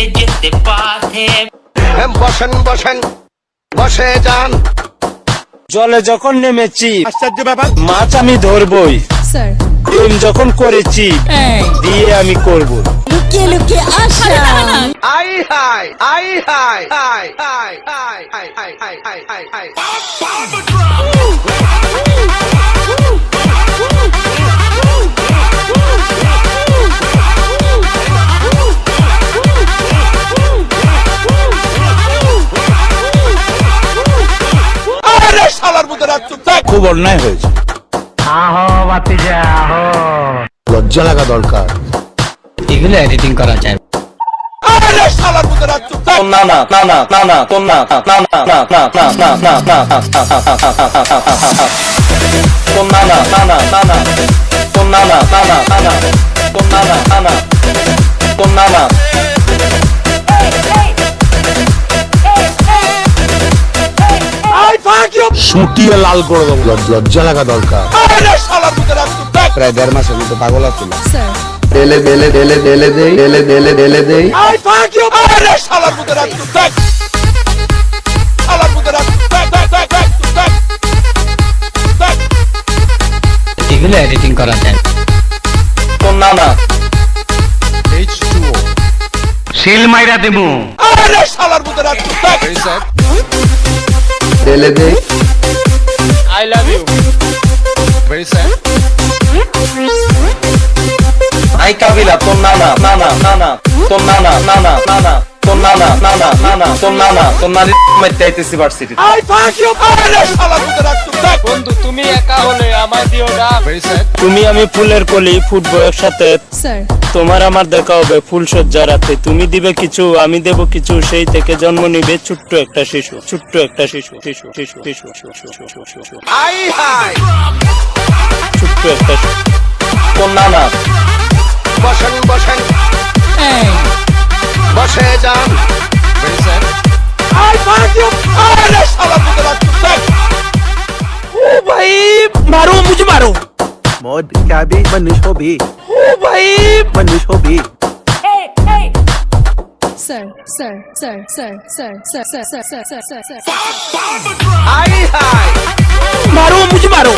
যেতে যেতে পথে বসেন বসেন বসে যান। জলে যখন নেমেছি আশ্চর্য ব্যাপার। মাছ আমি ধরবই, স্যার প্রেম যখন করেছি দিয়ে আমি করব। লুকিয়ে লুকিয়ে আসা I hi I high high high high high high high high high high. আরে শালার মতো রাত চুপ থাক। খুব অন্যায় হয়েছে। লজ্জা লাগা দরকার। এগুলো এডিটিং করা যায়। আরে শালার মতো রাত চুপ থাক। না না না না না না তোর না না না না না না না না না না তোর না না না না না না তোর না না না না না না তোর না না না না তোর না না। সুটিয়ে লাল করে দেবো। লজ্জা লাগা দরকার। আরে শালার মতো রাত চুপ থাক। প্রায় 1.5 মাসের মতো পাগল আছিল। স্যার ডেলে ডেলে ডেলে ডেলে দেই ডেলে ডেলে ডেলে দেই। আরে শালার মতো রাত চুপ থাক। শালার মতো রাত চুপ থাক থাক থাক থাক চুপ থাক থাক। এগুলো এডিটিং করা যায়। তোর না না সিল মাইরা দেবো। আরে শালার মতো রাত চুপ থাক। ডেলে দেই। I love you. আই কাবিলা তোর না না না না না না তোর না না না না না না তোর না না না না না না তোর না না তোর নারী মাইতে আইতেছি ভার্সিটি। আরে শালার মতো রাত চুপ থাক। বন্ধু তুমি একা হলে আমায় দিও না। তুমি আমি ফুলের কলি ফুটবো একসাথে, স্যার তোমার আমার দেখা হবে ফুল সজ্জা রাতে। তুমি দিবে কিছু আমি দেব কিছু, সেই থেকে জন্ম নিবে ছোট্ট একটা শিশু, ছোট্ট একটা শিশু শিশু শিশু শিশু শিশু আই হাই। ছোট্ট একটা শিশু। তোর না না বসেন বসেন বসে যান। আরে শালার মতো রাত চুপ থাক। ও ভাই মারো মুঝে মারো। मौत भी क्या भी मनुष्य हो भी ও ভাই मनुष्य हो भी sir sir sir sir sir sir sir sir sir sir আই হাই মারো মুঝে মারো।